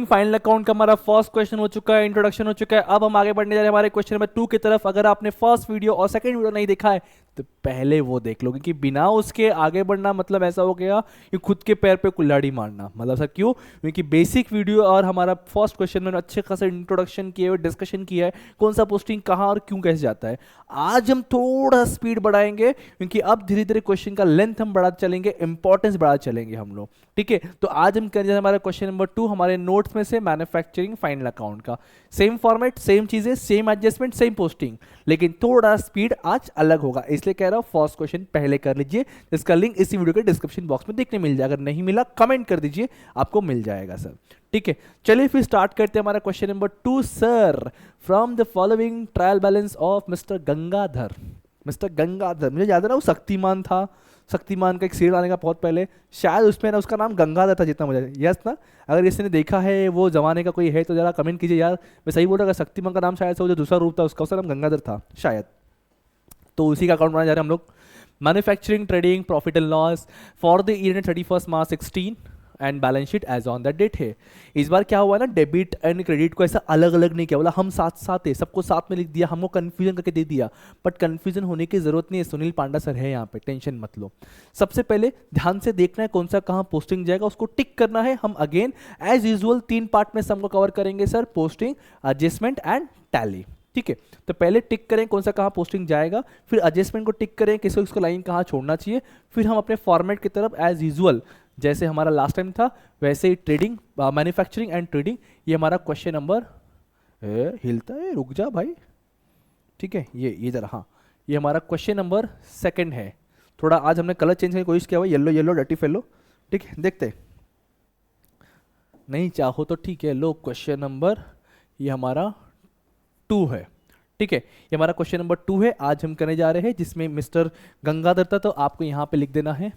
Final account का हमारा first question हो चुका है, इंट्रोडक्शन हो चुका है। अब हम आगे बढ़ने जा रहे हैं हमारे क्वेश्चन नंबर 2 की तरफ। अगर आपने फर्स्ट वीडियो और सेकंड वीडियो नहीं देखा है तो पहले वो देख लो, क्योंकि बिना उसके आगे बढ़ना मतलब ऐसा हो गया कि खुद के पैर पे कुल्हाड़ी मारना। मतलब सर क्यों? क्योंकि बेसिक वीडियो और हमारा फर्स्ट क्वेश्चन में अच्छे खासा इंट्रोडक्शन किए हुए, डिस्कशन किया है कौन सा पोस्टिंग कहाँ और क्यों कैसे जाता है। आज हम थोड़ा स्पीड बढ़ाएंगे क्योंकि अब धीरे धीरे क्वेश्चन का लेंथ हम बढ़ाते चलेंगे, इंपॉर्टेंस बढ़ाते चलेंगे हम लोग। ठीक है, तो आज हम करेंगे हमारा क्वेश्चन नंबर 2 हमारे नोट्स में से, मैन्युफैक्चरिंग फाइनल अकाउंट का। सेम फॉर्मेट, सेम चीजें, सेम एडजस्टमेंट, सेम पोस्टिंग, लेकिन थोड़ा स्पीड आज अलग होगा, इसलिए कह रहा हूं फर्स्ट क्वेश्चन पहले कर लीजिए। इसका लिंक इसी वीडियो के डिस्क्रिप्शन बॉक्स में देखने मिल जाएगा, अगर नहीं मिला कमेंट कर दीजिए, आपको मिल जाएगा सर। ठीक है, चलिए फिर स्टार्ट करते हैं हमारा question number 2। Sir, from the following trial balance of mister Gangadhar. Mister Gangadhar, मुझे याद है ना वो शक्तिमान था, शक्तिमान का एक सीरियल आने का बहुत पहले, शायद उसमें ना उसका नाम गंगाधर था जितना मुझे यस ना। अगर किसी ने देखा है वो जमाने का कोई है तो जरा कमेंट कीजिए यार, मैं सही बोल रहा। अगर शक्तिमान का नाम शायद से वो जो दूसरा रूप था उसका नाम गंगाधर था शायद। तो उसी का अकाउंट बनाने जा रहे हैं हम लोग। Manufacturing trading profit and loss for the year 31 March 16 and balance sheet as on that date है। इस बार क्या हुआ ना, डेबिट एंड क्रेडिट को ऐसा अलग अलग नहीं किया, बोला हम साथ साथ है, सबको साथ में लिख दिया, हमको कंफ्यूजन करके दे दिया। बट कंफ्यूजन होने की जरूरत नहीं है, सुनील पांडा सर है यहाँ पे, टेंशन मत लो। सबसे पहले ध्यान से देखना है कौन सा कहाँ पोस्टिंग जाएगा, उसको टिक करना है। हम अगेन एज यूजुअल 3 पार्ट में सबको कवर करेंगे sir, posting, adjustment and tally. ठीक है, तो पहले टिक करें कौन सा कहाँ पोस्टिंग जाएगा, फिर एडजस्टमेंट को टिक करें किसी को लाइन कहाँ छोड़ना चाहिए, फिर हम अपने फॉर्मेट की तरफ एज यूजुअल जैसे हमारा लास्ट टाइम था वैसे ही ट्रेडिंग, मैन्युफैक्चरिंग एंड ट्रेडिंग। ये हमारा क्वेश्चन नंबर हिलता है, रुक जा भाई। ठीक है, ये जरा, हाँ ये हमारा क्वेश्चन नंबर 2 है। थोड़ा आज हमने कलर चेंज करने की कोशिश किया हुआ, येलो येलो डर्टी फेलो। ठीक है, देखते नहीं चाहो तो ठीक है, लो क्वेश्चन नंबर ये हमारा 2 है। ठीक है, ये हमारा क्वेश्चन नंबर 2 है, आज हम करने जा रहे हैं, जिसमें मिस्टर गंगाधर था, तो आपको यहां पे लिख देना है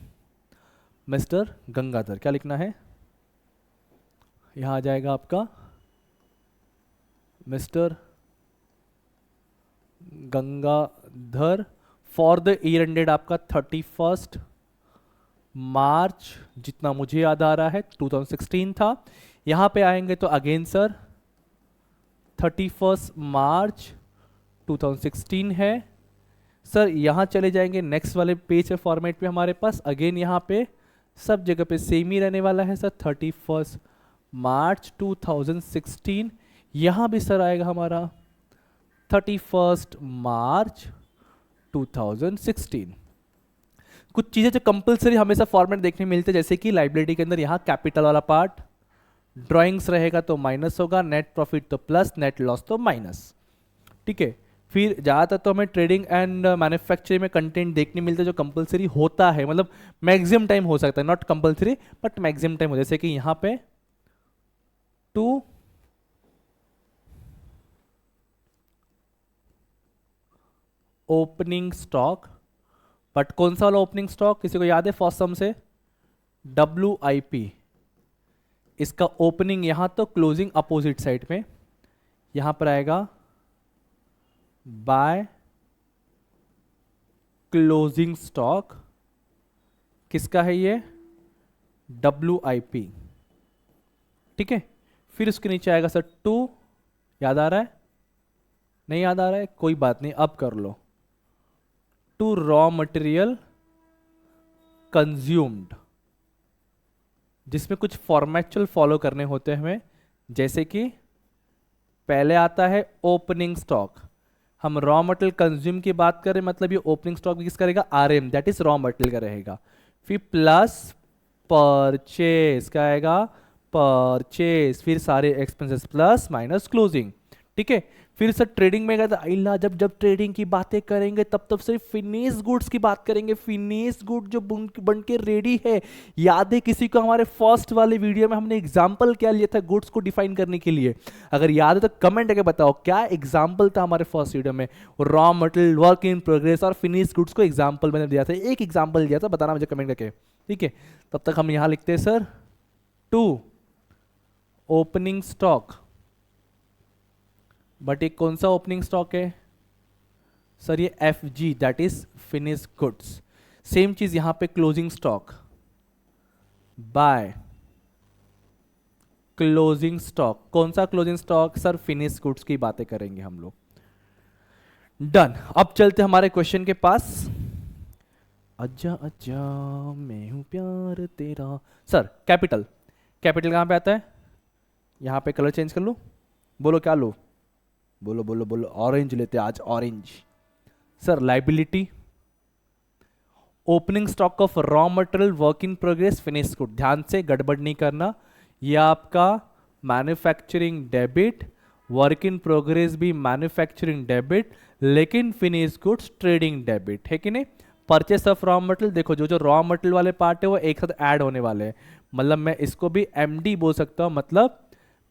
मिस्टर गंगाधर। क्या लिखना है, यहां आ जाएगा आपका mister Gangadhar for the year ended आपका 31 मार्च, जितना मुझे याद आ रहा है 2016 था। यहां पे आएंगे तो अगेन सर 31 मार्च 2016 है सर। यहां चले जाएंगे नेक्स्ट वाले पेज फॉर्मेट पे, हमारे पास अगेन यहां पे सब जगह पे सेम ही रहने वाला है सर, 31 मार्च 2016। यहां भी सर आएगा हमारा 31 मार्च 2016। कुछ चीजें जो कंपलसरी हमेशा फॉर्मेट देखने मिलते हैं, जैसे कि लाइबिलिटी के अंदर यहाँ कैपिटल वाला पार्ट, ड्राइंग्स रहेगा तो माइनस होगा, नेट प्रॉफिट तो प्लस, नेट लॉस तो माइनस। ठीक है, फिर ज़्यादातर तो हमें ट्रेडिंग एंड मैन्युफैक्चरिंग में कंटेंट देखने मिलता है जो कंपलसरी होता है, मतलब मैक्सिमम टाइम हो सकता है, not compulsory but maximum time हो, जैसे कि यहाँ पे 2 ओपनिंग स्टॉक। बट कौन सा वाला ओपनिंग स्टॉक किसी को याद है फर्स्ट सम से? WIP। इसका ओपनिंग यहां तो क्लोजिंग अपोजिट साइड में, यहां पर आएगा बाय क्लोजिंग स्टॉक। किसका है ये? WIP। ठीक है, फिर उसके नीचे आएगा सर 2, याद आ रहा है? नहीं याद आ रहा है, कोई बात नहीं, अब कर लो। 2 रॉ मटेरियल कंज्यूम्ड, जिसमें कुछ फॉर्मेचुअल फॉलो करने होते हैं हमें, जैसे कि पहले आता है ओपनिंग स्टॉक। हम रॉ मटेरियल कंज्यूम की बात करें, मतलब ये ओपनिंग स्टॉक भी किसका रहेगा? RM, that is raw material का रहेगा। फिर प्लस परचेज, क्या आएगा? परचेज। फिर सारे एक्सपेंसेस प्लस माइनस क्लोजिंग। ठीक है, फिर सर ट्रेडिंग में कहता है जब जब ट्रेडिंग की बातें करेंगे तब तब सिर्फ फिनिश गुड्स की बात करेंगे, फिनिश गुड जो बन के रेडी है। याद है किसी को हमारे फर्स्ट वाले वीडियो में हमने एग्जांपल क्या लिया था गुड्स को डिफाइन करने के लिए? अगर याद है तो कमेंट करके बताओ क्या एग्जांपल था हमारे फर्स्ट वीडियो में। Raw material, work in progress और फिनिश गुड्स को एग्जाम्पल मैंने दिया था, एक एग्जाम्पल दिया था, बताना मुझे कमेंट करके। ठीक है, तब तक हम यहां लिखते हैं सर 2 ओपनिंग स्टॉक। बट एक कौन सा ओपनिंग स्टॉक है सर? ये FG, that is finish goods. Same चीज यहां पे closing stock by closing stock, कौन सा closing stock sir? Finish goods की बातें करेंगे हम लोग। डन। अब चलते हमारे क्वेश्चन के पास। अज्जा अज्जा मैं हूं प्यार तेरा। सर कैपिटल, कैपिटल कहाँ पे आता है? यहाँ पे कलर चेंज कर लूँ? बोलो क्या लो? बोलो बोलो बोलो। ऑरेंज लेते हैं आज, orange. Sir liability, opening stock of raw material, work in progress, finish good. ध्यान से गड़बड़ नहीं करना। ये आपका manufacturing debit, work in progress भी मैन्युफैक्चरिंग डेबिट, लेकिन फिनिश गुड्स ट्रेडिंग डेबिट है कि नहीं? परचेस ऑफ रॉ मटेरियल, देखो जो जो रॉ मटेरियल वाले पार्ट है वो एक साथ ऐड होने वाले हैं, मतलब मैं इसको भी एमडी बोल सकता हूँ, मतलब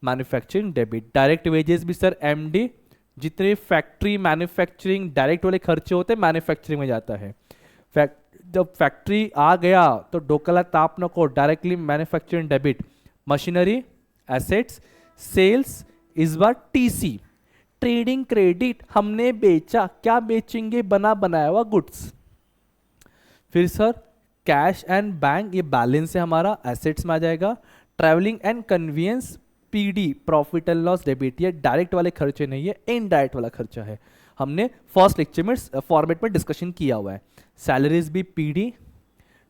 मैन्युफैक्चरिंग डेबिट। डायरेक्ट वेजेस भी सर एमडी, जितने फैक्ट्री मैन्युफैक्चरिंग डायरेक्ट वाले खर्चे होते हैं मैन्युफैक्चरिंग में जाता है। जब फैक्ट्री आ गया तो डोकला ताप नको, directly manufacturing debit. Machinery, assets, sales, इस बार टीसी, ट्रेडिंग क्रेडिट, हमने बेचा, क्या बेचेंगे? बना बनाया हुआ गुड्स। फिर सर कैश एंड बैंक, ये बैलेंस है हमारा, एसेट्स में आ जाएगा। Travelling and convenience, PD, profit and loss debit, ये डायरेक्ट वाले खर्चे नहीं है, इनडायरेक्ट वाला खर्चा है, हमने फर्स्ट लेक्चर में फॉर्मेट में डिस्कशन किया हुआ है। सैलरीज भी पीडी,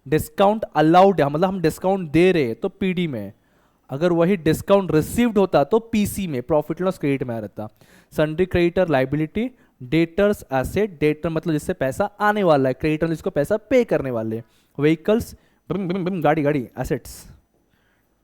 डिस्काउंट अलाउड है, मतलब हम डिस्काउंट दे रहे हैं तो पीडी में, अगर वही डिस्काउंट रिसीव्ड होता तो पीसी में, प्रॉफिट लॉस क्रेडिट में आ रहता। Sundry creditor liability, debtors asset, debtor मतलब जिससे पैसा आने वाला है, क्रेडिटर जिसको पैसा पे करने वाले। व्हीकल्स, गाड़ी गाड़ी, एसेट्स,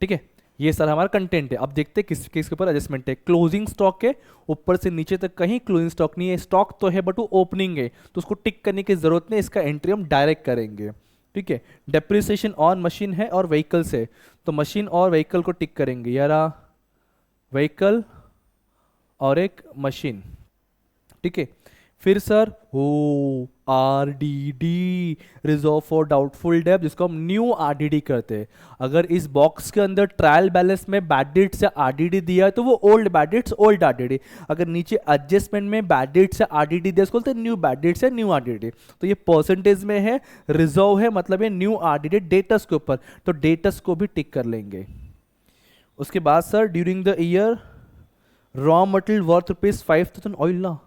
ठीक है। ये सर हमारा कंटेंट है। अब देखते हैं किस किसके ऊपर एडजस्टमेंट है। क्लोजिंग स्टॉक है, ऊपर से नीचे तक कहीं क्लोजिंग स्टॉक नहीं है, स्टॉक तो है बट वो ओपनिंग है तो उसको टिक करने की जरूरत नहीं, इसका एंट्री हम डायरेक्ट करेंगे, ठीक है। डेप्रिसिएशन ऑन मशीन है और व्हीकल्स है, तो मशीन और व्हीकल को टिक करेंगे, यारा व्हीकल और एक मशीन, ठीक है। फिर सर हो आरडीडी, रिजर्व फॉर डाउटफुल डेब्ट, जिसको हम न्यू आरडीडी करते हैं। अगर इस बॉक्स के अंदर ट्रायल बैलेंस में बैड डेट से आरडीडी दिया है तो वो old bad debts old RDD, अगर नीचे एडजस्टमेंट में बैड डेट से आरडीडी दिया उसको बोलते हैं न्यू बैड डेट से न्यू आरडीडी। तो ये परसेंटेज में है, रिजर्व है, मतलब ये न्यू आरडीडी डेटस के ऊपर, तो डेटस को भी टिक कर लेंगे। उसके बाद sir during the year raw material worth ₹5,000 oil ना,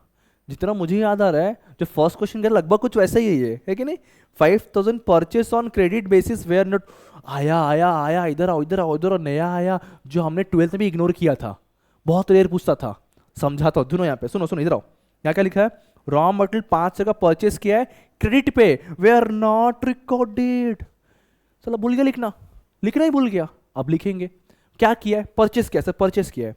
जितना मुझे याद आ रहा है जो फर्स्ट क्वेश्चन का लगभग कुछ वैसा ही है कि नहीं? 5,000 purchase on credit basis were not, आया आया आया, इधर आओ इधर आओ इधर आओ, नया आया जो हमने 12th में भी इग्नोर किया था, बहुत रेयर पूछता था, समझाता हूँ। दोनों यहाँ पे सुनो सुनो, इधर आओ, यहाँ क्या लिखा है? रॉ मटेरियल 500 का परचेस किया है क्रेडिट पे, वेयर नॉट रिकॉर्डेड। चलो भूल गया लिखना, लिखना ही भूल गया, अब लिखेंगे। क्या किया है? परचेस किया सर, परचेस किया है,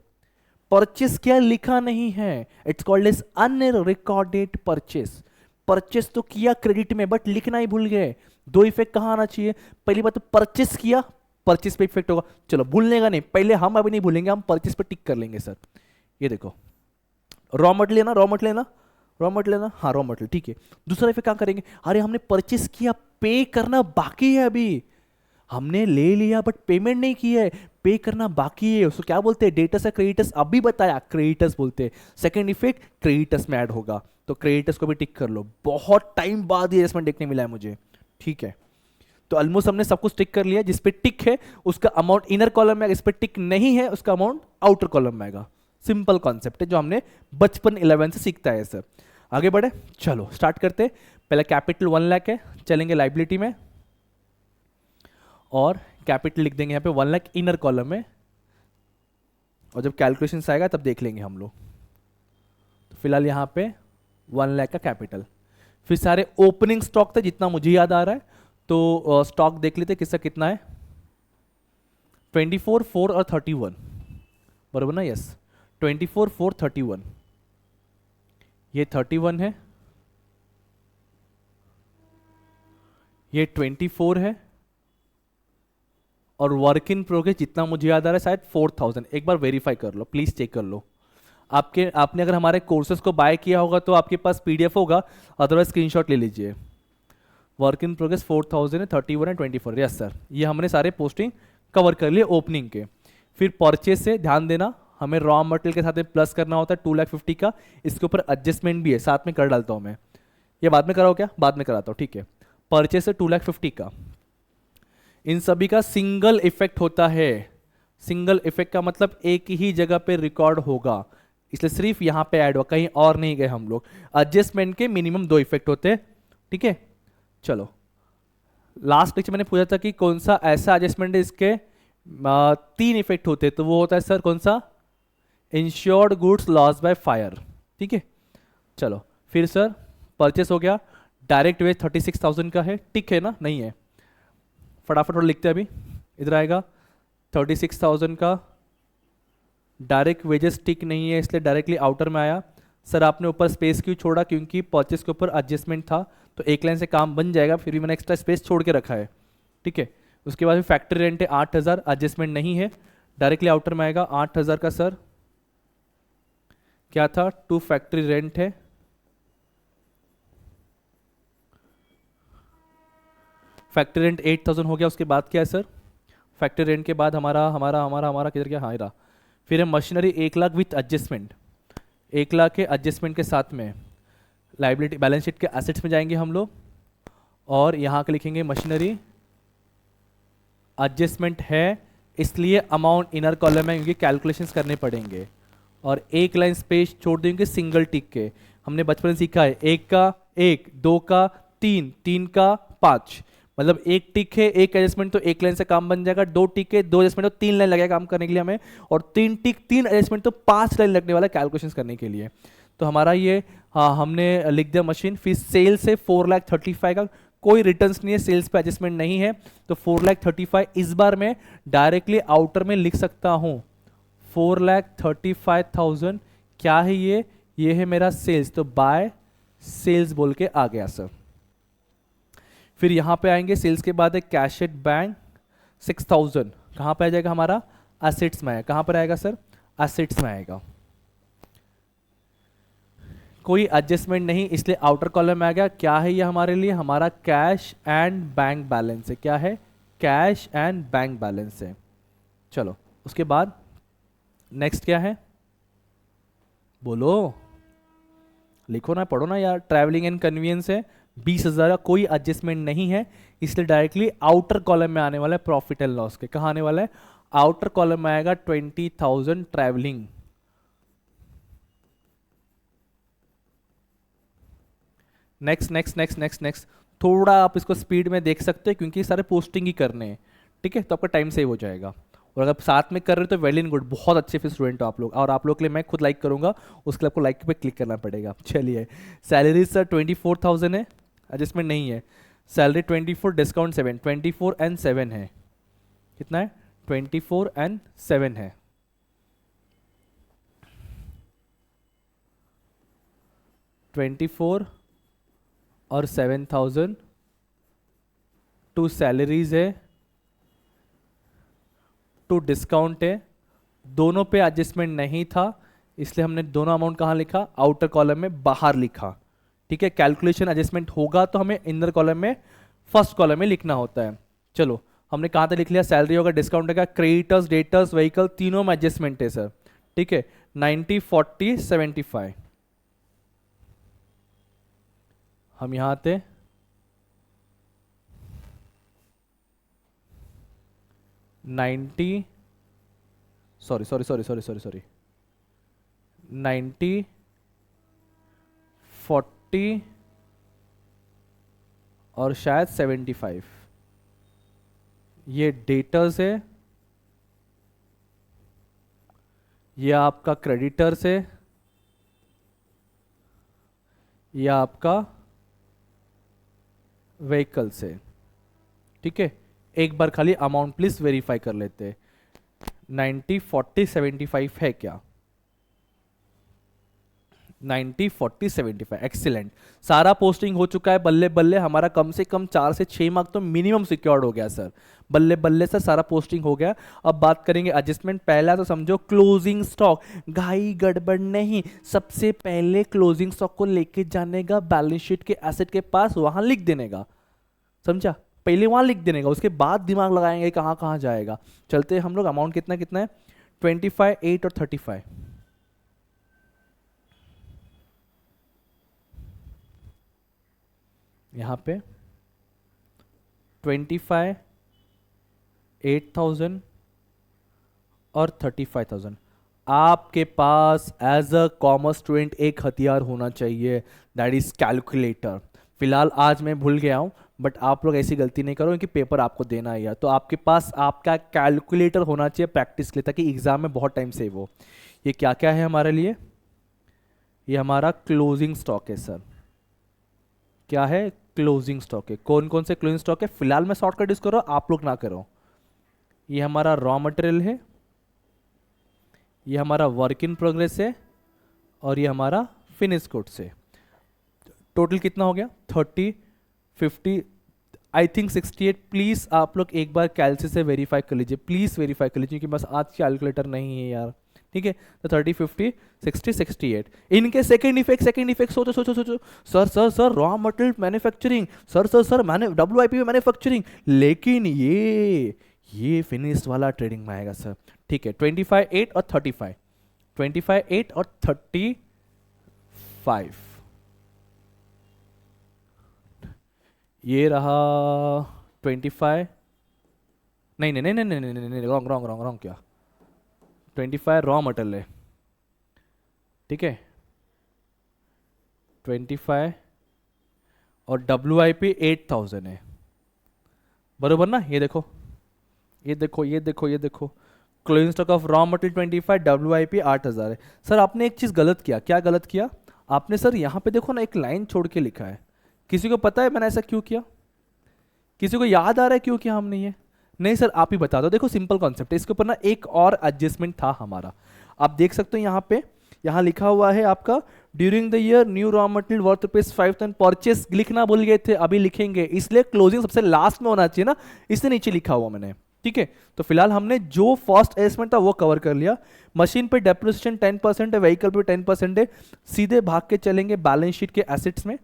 परचेस किया लिखा नहीं है, it's called as unrecorded purchase. Purchase तो किया क्रेडिट में बट लिखना ही भूल गए। दो इफेक्ट कहां आना चाहिए? पहली बात तो परचेस किया, परचेस पे इफेक्ट होगा, चलो भूलने का नहीं, पहले हम अभी नहीं भूलेंगे, हम परचेस पे टिक कर लेंगे सर। ये देखो रॉ मटेरियल लेना, रॉ मटेरियल लेना, रॉ मटेरियल लेना, हाँ रॉ मटेरियल, ठीक है। दूसरा इफेक्ट क्या करेंगे? अरे हमने परचेस किया, पे करना बाकी है, अभी हमने ले लिया बट पेमेंट नहीं की है, पे करना बाकी है, उसको क्या बोलते हैं? डेटस या क्रेडिटस, अभी बताया क्रेडिटस बोलते हैं। सेकंड इफेक्ट क्रेडिटस में ऐड होगा, तो क्रेडिटस को भी टिक कर लो। बहुत टाइम बाद ये एडजस्टमेंट देखने मिला है मुझे, ठीक है। तो ऑलमोस्ट हमने सब कुछ टिक कर लिया, जिस पे टिक है उसका अमाउंट इनर कॉलम में आएगा, इस पे टिक नहीं है उसका अमाउंट आउटर कॉलम में आएगा। सिंपल कॉन्सेप्ट है जो हमने बचपन 11 से सीखता है सर। आगे बढ़े, चलो स्टार्ट करते। पहले कैपिटल 1 लाख है, चलेंगे लाइबिलिटी में और कैपिटल लिख देंगे यहाँ पे 1 लाख इनर कॉलम में, और जब कैलकुलेशन आएगा तब देख लेंगे हम लोग। तो फिलहाल यहाँ पे 1 लाख का कैपिटल। फिर सारे ओपनिंग स्टॉक थे जितना मुझे याद आ रहा है, तो स्टॉक देख लेते किसका कितना है। 24, 4 और 31, बराबर ना? यस, 24, 4, 31, ये 31 है, ये 24 है, और वर्क इन प्रोग्रेस जितना मुझे याद आ रहा है शायद 4,000। एक बार वेरीफाई कर लो प्लीज, चेक कर लो। आपने अगर हमारे कोर्सेज को बाय किया होगा तो आपके पास पीडीएफ होगा, अदरवाइज स्क्रीनशॉट ले लीजिए। वर्क इन प्रोग्रेस 4,000 है, 31 है, 24, यस सर। ये हमने सारे पोस्टिंग कवर कर लिए ओपनिंग के। फिर परचेज से ध्यान देना, हमें रॉ मटेरियल के साथ में प्लस करना होता है 2,50,000 का, इसके ऊपर एडजस्टमेंट भी है, साथ में कर डालता हूँ मैं। ये बाद में कराओ क्या? बाद में कराता हूँ, ठीक है। परचेज से 2,50,000 का, इन सभी का सिंगल इफेक्ट होता है, सिंगल इफेक्ट का मतलब एक ही जगह पे रिकॉर्ड होगा, इसलिए सिर्फ यहाँ पे ऐड हुआ, कहीं और नहीं गए हम लोग। एडजस्टमेंट के मिनिमम 2 इफेक्ट होते हैं, ठीक है। चलो, लास्ट लेक्चर मैंने पूछा था कि कौन सा ऐसा एडजस्टमेंट है इसके 3 इफेक्ट होते हैं, तो वो होता है सर कौन सा, insured goods loss by fire, ठीक है। चलो फिर सर, परचेस हो गया, डायरेक्ट वेज 36,000 का है, टिक है ना, नहीं है, फटाफट और लिखते हैं अभी, इधर आएगा 36,000 का डायरेक्ट वेजेस टिक नहीं है, इसलिए डायरेक्टली आउटर में आया। सर आपने ऊपर स्पेस क्यों छोड़ा, क्योंकि परचेस के ऊपर एडजस्टमेंट था, तो एक लाइन से काम बन जाएगा, फिर भी मैंने एक्स्ट्रा स्पेस छोड़ के रखा है, ठीक है। उसके बाद फैक्ट्री रेंट है 8,000, एडजस्टमेंट नहीं है, डायरेक्टली आउटर में आएगा 8,000 का। सर क्या था, टू फैक्ट्री रेंट है, फैक्ट्री रेंट 8,000 हो गया। उसके बाद क्या है सर, फैक्ट्री रेंट के बाद हमारा हमारा हमारा हमारा किधर गया, हाँ रहा। फिर है मशीनरी 1,00,000 विथ एडजस्टमेंट, 1,00,000 के एडजस्टमेंट के साथ में लाइबिलिटी बैलेंस शीट के एसेट्स में जाएंगे हम लोग, और यहाँ के लिखेंगे मशीनरी एडजस्टमेंट है, इसलिए अमाउंट इनर कॉलम में क्योंकि कैलकुलेशंस करने पड़ेंगे, और एक लाइन स्पेस छोड़ देंगे सिंगल टिक के। हमने बचपन में सीखा है 1 का 1, 2 का 3, 3 का 5, मतलब एक टिक है एक एडजस्टमेंट तो एक लाइन से काम बन जाएगा, 2 टिक है 2 एडजस्टमेंट तो 3 लाइन लगेगा काम करने के लिए हमें, और 3 टिक 3 एडजस्टमेंट तो 5 लाइन लगने वाला कैलकुलेशंस करने के लिए। तो हमारा ये, हाँ हमने लिख दिया मशीन। फिर सेल से 4,35,000 का कोई रिटर्न्स नहीं है, सेल्स पे एडजस्टमेंट नहीं है, तो 4,35,000 इस बार मैं डायरेक्टली आउटर में लिख सकता हूं। 4,35,000 क्या है ये है मेरा सेल्स, तो बाय सेल्स बोल के आ गया सर। फिर यहां पे आएंगे, सेल्स के बाद है कैश एट बैंक 6,000, कहां पे आ जाएगा हमारा, एसेट्स में आएगा। कहां पर आएगा सर, एसेट्स में आएगा, कोई एडजस्टमेंट नहीं इसलिए आउटर कॉलम में आ गया। क्या है ये हमारे लिए, हमारा कैश एंड बैंक बैलेंस है। क्या है, कैश एंड बैंक बैलेंस है। चलो उसके बाद नेक्स्ट क्या है, बोलो, लिखो ना, पढ़ो ना यार। ट्रैवलिंग एंड कन्वीनियंस है 20,000 का, कोई एडजस्टमेंट नहीं है, इसलिए डायरेक्टली आउटर कॉलम में आने वाला है प्रॉफिट एंड लॉस के। कहाँ आने वाला है, आउटर कॉलम में आएगा 20,000 travelling. Next next next next next, थोड़ा आप इसको स्पीड में देख सकते हैं क्योंकि सारे पोस्टिंग ही करने हैं, ठीक है, तो आपका टाइम सेव हो जाएगा। और अगर साथ में कर रहे हो तो वेल इन गुड, बहुत अच्छे फिर स्टूडेंट हो आप लोग, और आप लोग के लिए मैं खुद लाइक करूंगा, उसके लिए आपको लाइक पे क्लिक करना पड़ेगा। चलिए, सैलरी सर 24,000 है, एडजस्टमेंट नहीं है, सैलरी 24, डिस्काउंट 7, 24 एंड 7 है, कितना है, 24 एंड 7 है। ट्वेंटी फोर और 7,000, 2 सैलरीज है, 2 डिस्काउंट है, दोनों पे एडजस्टमेंट नहीं था, इसलिए हमने दोनों अमाउंट कहाँ लिखा, आउटर कॉलम में बाहर लिखा, ठीक है। कैलकुलेशन एडजस्टमेंट होगा तो हमें इनर कॉलम में फर्स्ट कॉलम में लिखना होता है। चलो हमने कहाँ तक लिख लिया, सैलरी होगा, डिस्काउंट होगा, क्रेडिटर्स डेटर्स व्हीकल तीनों में एडजस्टमेंट है सर, ठीक है। 90 40 75, हम यहां आते 90, sorry sorry sorry sorry sorry sorry 90 40 और शायद 75, ये डेटर्स है, ये आपका क्रेडिटर्स है, ये आपका व्हीकल से, ठीक है। एक बार खाली अमाउंट प्लीज वेरीफाई कर लेते हैं, 90 40 75 है क्या, 90 40 75, एक्सीलेंट। सारा पोस्टिंग हो चुका है, बल्ले बल्ले हमारा कम से कम 4 से 6 मार्क तो मिनिमम सिक्योर्ड हो गया सर, बल्ले बल्ले सर सारा पोस्टिंग हो गया। अब बात करेंगे एडजस्टमेंट। पहला तो समझो क्लोजिंग स्टॉक, घाई गड़बड़ नहीं, सबसे पहले क्लोजिंग स्टॉक को लेके जाने का बैलेंस शीट के एसेट के पास, वहां लिख देने का, समझा, पहले वहां लिख देने का, उसके बाद दिमाग लगाएंगे कहाँ कहाँ जाएगा। चलते हम लोग, अमाउंट कितना कितना है, 25 8 और 35, यहाँ पे 25 8,000 और 35,000। आपके पास एज अ कॉमर्स स्टूडेंट एक हथियार होना चाहिए, दैट इज कैलकुलेटर। फिलहाल आज मैं भूल गया हूँ, बट आप लोग ऐसी गलती नहीं करो क्योंकि पेपर आपको देना है यार, तो आपके पास आपका कैलकुलेटर होना चाहिए प्रैक्टिस के लिए, ताकि एग्जाम में बहुत टाइम सेव हो। ये क्या क्या है हमारे लिए? ये हमारा क्लोजिंग स्टॉक है सर। क्या है? क्लोजिंग स्टॉक है। कौन कौन से क्लोजिंग स्टॉक है? फिलहाल मैं शॉर्टकट यूज करो, आप लोग ना करो। ये हमारा रॉ मटेरियल है, ये हमारा वर्क इन प्रोग्रेस है, और ये हमारा फिनिश गुड्स है। टोटल कितना हो गया? 30, 50, आई थिंक 68। प्लीज़ आप लोग एक बार कैलसी से वेरीफाई कर लीजिए, प्लीज़ वेरीफाई कर लीजिए, क्योंकि बस आज कैलकुलेटर नहीं है यार। ठीक है, तो 30, 50, 60, 68। इनके सेकंड इफेक्ट सोचो सोचो सोचो। Sir sir sir raw material manufacturing, sir sir sir मैंने WIP में मैन्युफैक्चरिंग, लेकिन ये फिनिश्ड वाला ट्रेडिंग में आएगा सर। ठीक है, 25, 8 और 35, 25, 8 और 35। ये रहा 25, नहीं नहीं नहीं नहीं नहीं नहीं नहीं, रॉन्ग रॉन्ग रॉन्ग रॉन्ग, क्या? 25 रॉ मटेरियल है, ठीक है, 25 और WIP 8,000 है, बरोबर ना? ये देखो ये देखो ये देखो ये देखो, closing stock of raw material 25, WIP 8,000 है। सर आपने एक चीज़ गलत किया। क्या गलत किया आपने? सर यहाँ पे देखो ना, एक लाइन छोड़ के लिखा है। किसी को पता है मैंने ऐसा क्यों किया? किसी को याद आ रहा है क्यों किया हमने ये? नहीं सर आप ही बता दो। देखो सिंपल कॉन्सेप्ट है, इसके ऊपर ना एक और एडजस्टमेंट था हमारा। आप देख सकते हो यहाँ पे, यहाँ लिखा हुआ है आपका during the year new raw material worth ₹5,000 purchase, लिखना भूल गए थे, अभी लिखेंगे, इसलिए क्लोजिंग सबसे लास्ट में होना चाहिए ना, इसलिए नीचे लिखा हुआ मैंने। ठीक है, तो फिलहाल हमने जो फर्स्ट एस्टिमेट था वो कवर कर लिया। मशीन पे डेप्रिसिएशन 10% है, व्हीकल पे 10% है, सीधे भाग के चलेंगे बैलेंस शीट के एसेट्स में।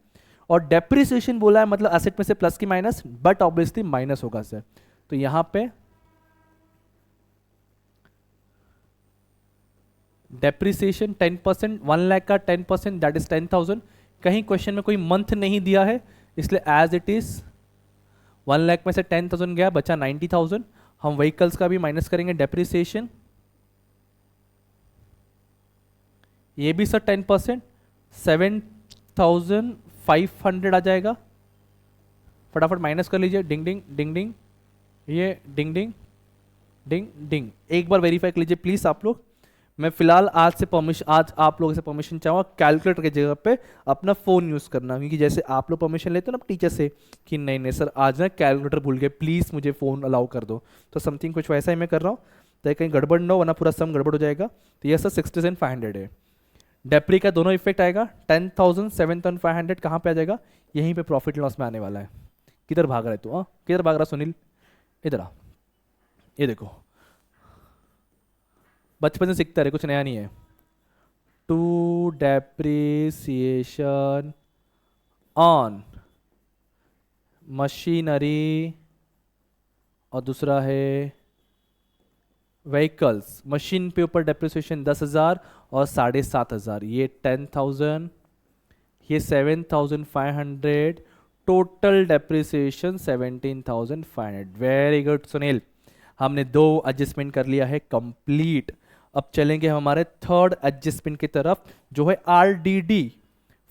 और डेप्रिसिएशन बोला है मतलब एसेट में से प्लस की माइनस, बट ऑब्वियसली माइनस होगा सर। तो यहां पे डेप्रिसिएशन 10%, 1 लाख का 10% दैट इज 10,000। कहीं क्वेश्चन में कोई मंथ नहीं दिया है, इसलिए एज इट इज 1 लाख में से 10,000 गया, बचा 90,000। हम व्हीकल्स का भी माइनस करेंगे डेप्रिसिएशन, ये भी सर 10%, 7,500 आ जाएगा। फटाफट माइनस कर लीजिए, डिंग डिंग डिंग डिंग, ये डिंग डिंग डिंग डिंग। एक बार वेरीफाई कर लीजिए प्लीज आप लोग। मैं फिलहाल आज आप लोगों से परमिशन चाहूँगा कैलकुलेटर की जगह पे अपना फ़ोन यूज़ करना, क्योंकि जैसे आप लोग परमिशन लेते हो ना टीचर से कि नहीं नहीं सर आज ना कैलकुलेटर भूल गए, प्लीज़ मुझे फ़ोन अलाउ कर दो, तो समथिंग कुछ वैसा ही मैं कर रहा हूँ, तो कहीं गड़बड़ ना हो वरना पूरा सम गड़बड़ हो जाएगा। तो ये सर 67,500 है। डेप्री का दोनों इफेक्ट आएगा, 10,000, 7,500 कहाँ पे आ जाएगा? यहीं पे प्रॉफिट लॉस में आने वाला है। किधर भाग रहा है तू? हाँ किधर भाग रहा सुनील? इधर आ, ये देखो बचपन से सीखता रहे, कुछ नया नहीं है। टू डेप्रिसिएशन ऑन मशीनरी और दूसरा है व्हीकल्स। मशीन पे ऊपर डेप्रिसिएशन 10,000 और 7,500, ये 10,000, ये 7,500, total depreciation 17,500। Very good Sunil, हमने 2 एडजस्टमेंट कर लिया है कंप्लीट। अब चलेंगे हमारे थर्ड एडजस्टमेंट की तरफ, जो है RDD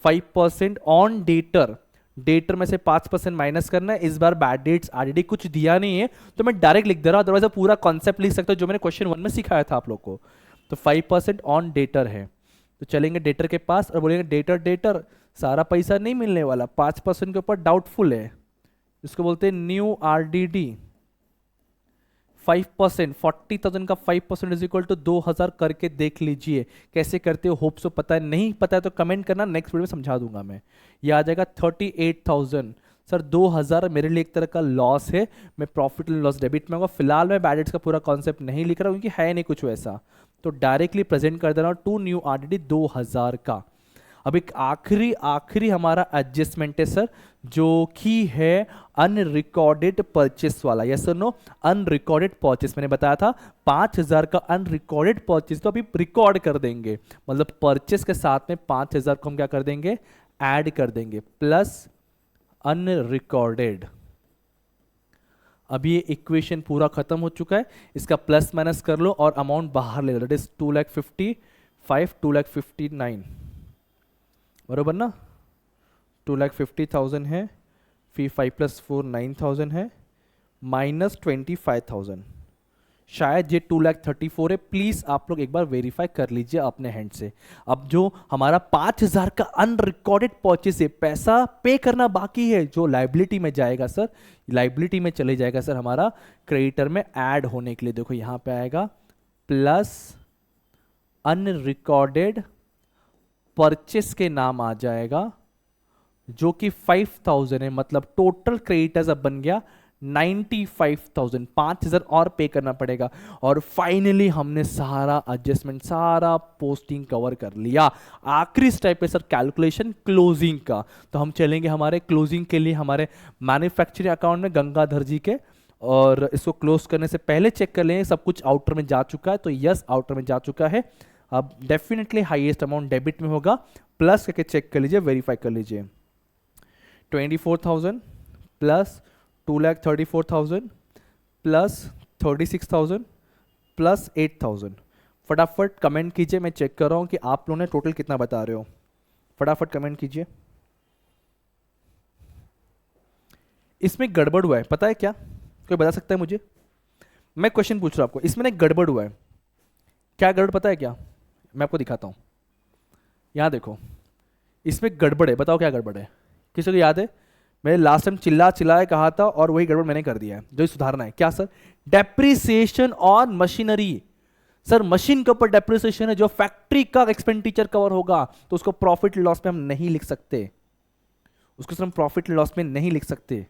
5% ऑन डेटर। डेटर में से 5% माइनस करना है। इस बार बैड डेट्स RDD कुछ दिया नहीं है तो मैं डायरेक्ट लिख दे रहा हूं, अदरवाइज पूरा कॉन्सेप्ट लिख सकता हूं जो मैंने क्वेश्चन 1 में सिखाया था आप लोग को। तो 5% ऑन डेटर है, तो चलेंगे डेटर के पास और बोलेंगे डेटर डेटर सारा पैसा नहीं मिलने वाला, 5% के ऊपर डाउटफुल है, इसको बोलते हैं न्यू RDD 5%, 40,000 का 5% इज इक्वल टू 2,000 करके देख लीजिए कैसे करते हो। होप सो पता है, नहीं पता है तो कमेंट करना, नेक्स्ट वीडियो में समझा दूंगा मैं। ये आ जाएगा 38,000। सर 2,000 मेरे लिए एक तरह का लॉस है, मैं प्रॉफिट एंड लॉस डेबिट में होगा। फिलहाल मैं बैड डेट्स का पूरा कॉन्सेप्ट नहीं लिख रहा हूँ क्योंकि है नहीं कुछ वैसा, तो डायरेक्टली प्रेजेंट कर दे रहा हूँ टू न्यू RDD 2,000 का। अब एक आखिरी हमारा एडजस्टमेंट है सर, जो कि है अनरिकॉर्डेड परचेस वाला। यस और नो? अनरिकॉर्डेड परचेस मैंने बताया था 5,000 का अनरिकॉर्डेड परचेस, तो अभी रिकॉर्ड कर देंगे, मतलब परचेस के साथ में 5,000 को हम क्या कर देंगे? ऐड कर देंगे, प्लस अनरिकॉर्डेड। अभी ये इक्वेशन पूरा खत्म हो चुका है, इसका प्लस माइनस कर लो और अमाउंट बाहर ले लो, दैट इज 2,55,000 2,59,000 बरोबर ना। 2,50,000 है, फिर 5 + 4 9,000 है, -25,000, शायद ये 2,34,000 है। प्लीज आप लोग एक बार वेरीफाई कर लीजिए अपने हैंड से। अब जो हमारा 5,000 का अनरिकॉर्डेड परचेज है, पैसा पे करना बाकी है, जो लाइबिलिटी में जाएगा सर, लाइबिलिटी में चले जाएगा सर, हमारा क्रेडिटर में ऐड होने के लिए। देखो यहां पे आएगा प्लस अनरिकॉर्डेड परचेस के नाम आ जाएगा, जो कि 5,000 है, मतलब टोटल क्रेडिटर्स अब बन गया 95,000, 5,000 और पे करना पड़ेगा। और फाइनली हमने सारा एडजस्टमेंट, सारा पोस्टिंग कवर कर लिया। आखिरी स्टेप है सर कैलकुलेशन क्लोजिंग का। तो हम चलेंगे हमारे क्लोजिंग के लिए हमारे मैन्युफैक्चरिंग अकाउंट में गंगाधर जी के, और इसको क्लोज करने से पहले चेक कर लें सब कुछ आउटर में जा चुका है। तो यस, आउटर में जा चुका है। अब डेफिनेटली हाईएस्ट अमाउंट डेबिट में होगा, प्लस करके चेक कर लीजिए, वेरीफाई कर लीजिए। 24,000 प्लस 2,34,000 प्लस 36,000 प्लस 8,000। फटाफट कमेंट कीजिए, मैं चेक कर रहा हूं कि आप लोगों ने टोटल कितना बता रहे हो। फटाफट कमेंट कीजिए। इसमें गड़बड़ हुआ है, पता है क्या? कोई बता सकता है मुझे? मैं क्वेश्चन पूछ रहा हूं आपको, इसमें ना एक गड़बड़ हुआ है। क्या गड़बड़ पता है क्या? मैं आपको दिखाता हूं। यहां देखो, इसमें गड़बड़ है, बताओ क्या गड़बड़ है? किसी को याद है? मैंने लास्ट टाइम चिल्लाए कहा था और वही गड़बड़ मैंने कर दिया है, जो सुधारना है। क्या sir? Depreciation on machinery. Sir machine के ऊपर डेप्रिसिएशन है, जो फैक्ट्री का एक्सपेंडिचर कवर होगा, तो उसको प्रॉफिट लॉस में हम नहीं लिख सकते, उसको सर हम प्रॉफिट लॉस में नहीं लिख सकते।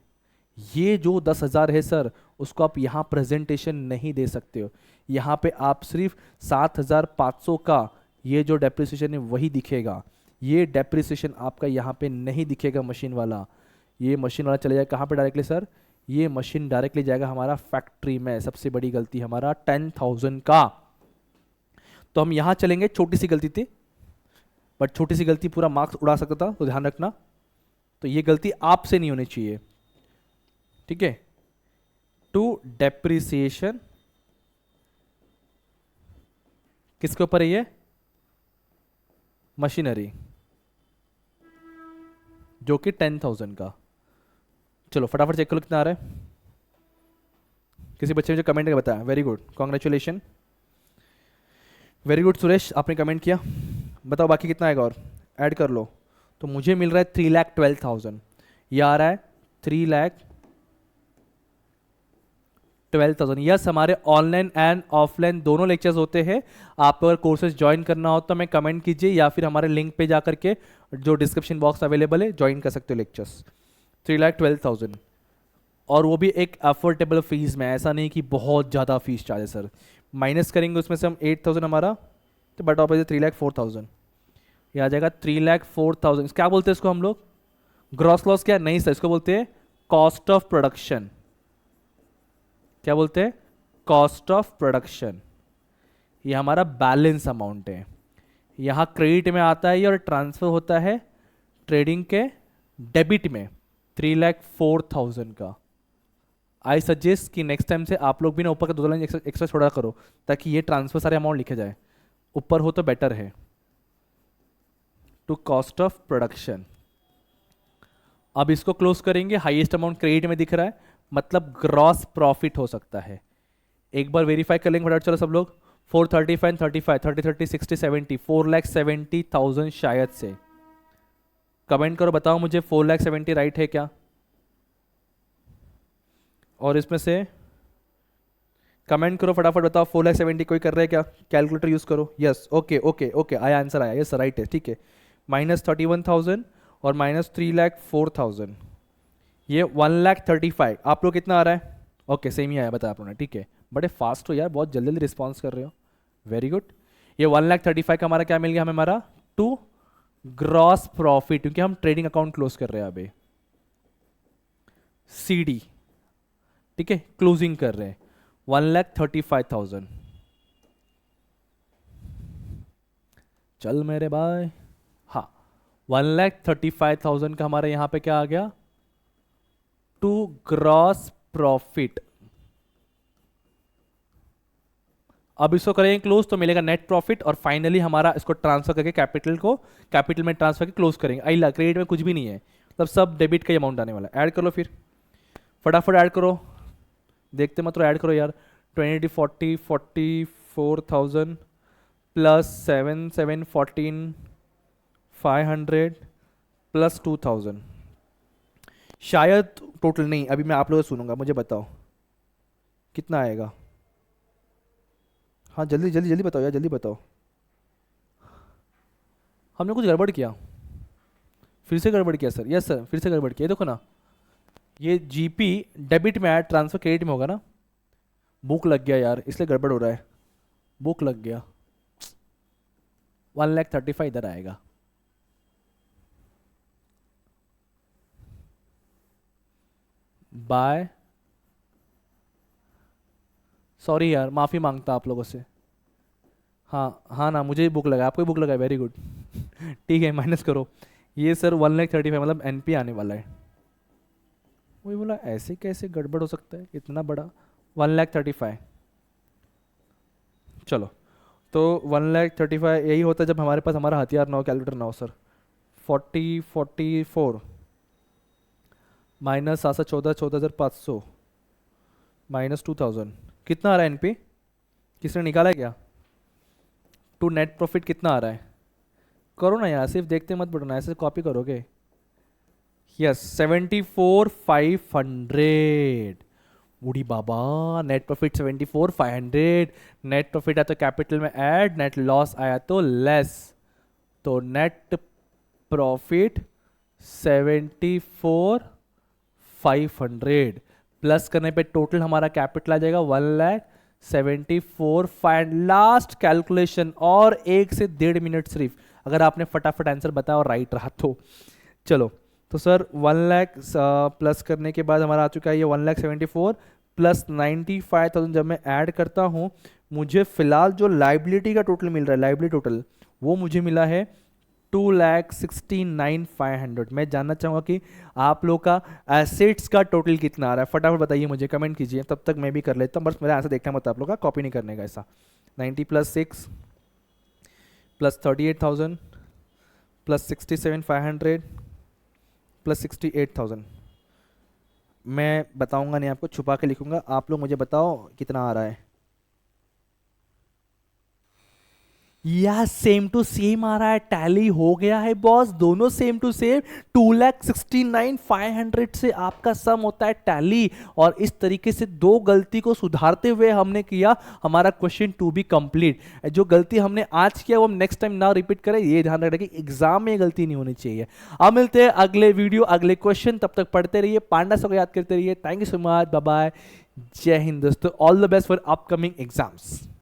ये जो 10,000 है सर, उसको आप यहां प्रेजेंटेशन नहीं दे सकते हो। यहां पे आप सिर्फ 7,500 का ये जो डेप्रिसिएशन है वही दिखेगा। ये डेप्रिसिएशन आपका यहाँ पे नहीं दिखेगा मशीन वाला। ये मशीन वाला चले जाएगा कहाँ पे डायरेक्टली सर? ये मशीन डायरेक्टली जाएगा हमारा फैक्ट्री में। सबसे बड़ी गलती हमारा 10,000 का। तो हम यहाँ चलेंगे, छोटी सी गलती थी, बट छोटी सी गलती पूरा मार्क्स उड़ा सकता था, तो ध्यान रखना। तो ये गलती आपसे नहीं होनी चाहिए, ठीक है। टू डेप्रिसिएशन किसके ऊपर है? ये मशीनरी, जो कि 10,000 का। चलो फटाफट चेक करो कितना आ रहा है। किसी बच्चे ने जो कमेंट करके बताया, very good, congratulation, very good Suresh, आपने कमेंट किया। बताओ बाकी कितना आएगा और ऐड कर लो। तो मुझे मिल रहा है 3,12,000, ये आ रहा है 3,12,000। यस, हमारे ऑनलाइन एंड ऑफलाइन दोनों लेक्चर्स होते हैं। आप अगर कोर्सेज ज्वाइन करना हो तो हमें कमेंट कीजिए, या फिर हमारे लिंक पे जा करके जो डिस्क्रिप्शन बॉक्स अवेलेबल है ज्वाइन कर सकते हो लेक्चर्स। 3,12,000, और वो भी एक अफोर्डेबल फीस में, ऐसा नहीं कि बहुत ज़्यादा फीस चार्ज है सर। माइनस करेंगे उसमें से हम 8,000 हमारा, तो बट ऑफ 3,04,000, ये आ जाएगा 3,04,000। क्या बोलते हैं इसको हम लोग? Gross loss? क्या नहीं सर, इसको बोलते हैं कॉस्ट ऑफ प्रोडक्शन। क्या बोलते हैं? Cost of production. ये हमारा बैलेंस अमाउंट है, यहाँ क्रेडिट में आता है और ट्रांसफर होता है ट्रेडिंग के डेबिट में 3,04,000 का। आई सजेस्ट कि नेक्स्ट टाइम से आप लोग भी ना ऊपर का 2 लाइन एक्स्ट्रा छोड़ा करो, ताकि ये ट्रांसफर सारे अमाउंट लिखे जाए, ऊपर हो तो बेटर है। To cost of production. अब इसको क्लोज करेंगे, हाईएस्ट अमाउंट क्रेडिट में दिख रहा है, मतलब ग्रॉस प्रॉफिट हो सकता है। एक बार वेरीफाई कर लेंगे फटाफट, चलो सब लोग। 435 35 30 30 60 70 4,70,000 शायद से। कमेंट करो, बताओ मुझे 4,70,000 राइट है क्या? और इसमें से कमेंट करो फटाफट, बताओ 4,70,000 कोई कर रहा है क्या? कैलकुलेटर यूज करो। यस, ओके ओके ओके, आया आंसर आया, यस राइट है, ठीक है। -31,000 और -3,04,000, ये 1,35,000। आप लोग कितना आ रहा है? ओके सेम ही आया, बताया आप लोगों ने, ठीक है। बड़े फास्ट हो यार, बहुत जल्दी जल्दी रिस्पॉन्स कर रहे हो, वेरी गुड। ये 1,35,000 का हमारा क्या मिल गया हमें? हमारा टू ग्रॉस प्रॉफिट, क्योंकि हम ट्रेडिंग अकाउंट क्लोज कर रहे हैं अभी, CD, ठीक है, क्लोजिंग कर रहे हैं 1,35,000। चल मेरे भाई, हाँ 1,35,000 का हमारे यहाँ पे क्या आ गया? टू ग्रॉस प्रॉफिट अब इसको करेंगे क्लोज तो मिलेगा नेट प्रॉफिट, और फाइनली हमारा इसको ट्रांसफर करके कैपिटल में ट्रांसफर करके क्लोज करेंगे। आई ला क्रेडिट में कुछ भी नहीं है, मतलब सब डेबिट का ही अमाउंट आने वाला है। ऐड कर लो फिर, फटाफट ऐड करो, देखते मत ऐड करो यार। 20 40 44,000 प्लस 7 7 14 500 प्लस 2000, शायद टोटल नहीं, अभी मैं आप लोगों से सुनूंगा, मुझे बताओ कितना आएगा। हाँ जल्दी जल्दी जल्दी बताओ यार, जल्दी बताओ। हमने कुछ गड़बड़ किया, फिर से गड़बड़ किया सर। यस सर, फिर से गड़बड़ किया। देखो ना, ये जीपी डेबिट में आया, ट्रांसफर क्रेडिट में होगा ना। बुक लग गया यार, इसलिए गड़बड़ हो रहा है, बुक लग गया। 1,35,000 इधर आएगा। बाय, सॉरी यार, माफ़ी मांगता आप लोगों से। हाँ हाँ ना, मुझे ही बुक लगा, आपको ही बुक लगा, वेरी गुड। ठीक है, माइनस करो। ये सर 1,35,000 मतलब एनपी आने वाला है। वही बोला, ऐसे कैसे गड़बड़ हो सकता है इतना बड़ा। 1,35,000, चलो तो 1,35,000 यही होता है जब हमारे पास हमारा हथियार ना हो, कैलकुलेटर ना हो सर। 44 माइनस 14,500 माइनस 2,000, कितना आ रहा है एनपी? किसने निकाला है क्या? टू नेट प्रॉफिट कितना आ रहा है? करो ना यार, सिर्फ देखते मत बढ़ना, ऐसे कॉपी करोगे। यस 74,500। बूढ़ी बाबा, नेट प्रॉफिट 74,500। नेट प्रॉफिट आया तो कैपिटल में ऐड, नेट लॉस आया तो लेस, तो नेट प्रॉफिट 74,500 प्लस करने पे टोटल हमारा कैपिटल आ जाएगा 1,74,500। लास्ट कैलकुलेशन, और 1 से 1.5 मिनट सिर्फ, अगर आपने फटाफट आंसर बताया और राइट रहा तो। चलो तो सर 1 लाख प्लस करने के बाद हमारा आ चुका है ये 1,74,000 प्लस 95,000। जब मैं ऐड करता हूँ, मुझे फिलहाल जो लाइबिलिटी का टोटल मिल रहा है, लाइबिलिटी टोटल वो मुझे मिला है 2,69,500। मैं जानना चाहूँगा कि आप लोग का एसेट्स का टोटल कितना आ रहा है, फटाफट बताइए मुझे, कमेंट कीजिए, तब तक मैं भी कर लेता हूँ। बस मेरा आंसर देखना मत आप लोग का, कॉपी नहीं करने का ऐसा। 90 प्लस 6 प्लस 38,000 प्लस 67,500 प्लस 68,000। मैं बताऊंगा नहीं आपको, छुपा के लिखूंगा, आप लोग मुझे बताओ कितना आ रहा है। या सेम टू सेम आ रहा है, टैली हो गया है बॉस, दोनों सेम टू सेम। 2,69,500 से आपका सम होता है टैली, और इस तरीके से दो गलती को सुधारते हुए हमने किया हमारा क्वेश्चन टू बी कंप्लीट। जो गलती हमने आज किया वो हम नेक्स्ट टाइम ना रिपीट करें, ये ध्यान रखना कि एग्जाम में गलती नहीं होनी चाहिए। अब मिलते हैं अगले वीडियो अगले क्वेश्चन, तब तक पढ़ते रहिए, पांडा सबको याद करते रहिए। Thank you so much, bye bye, जय हिंद दोस्तों, all the best for upcoming exams.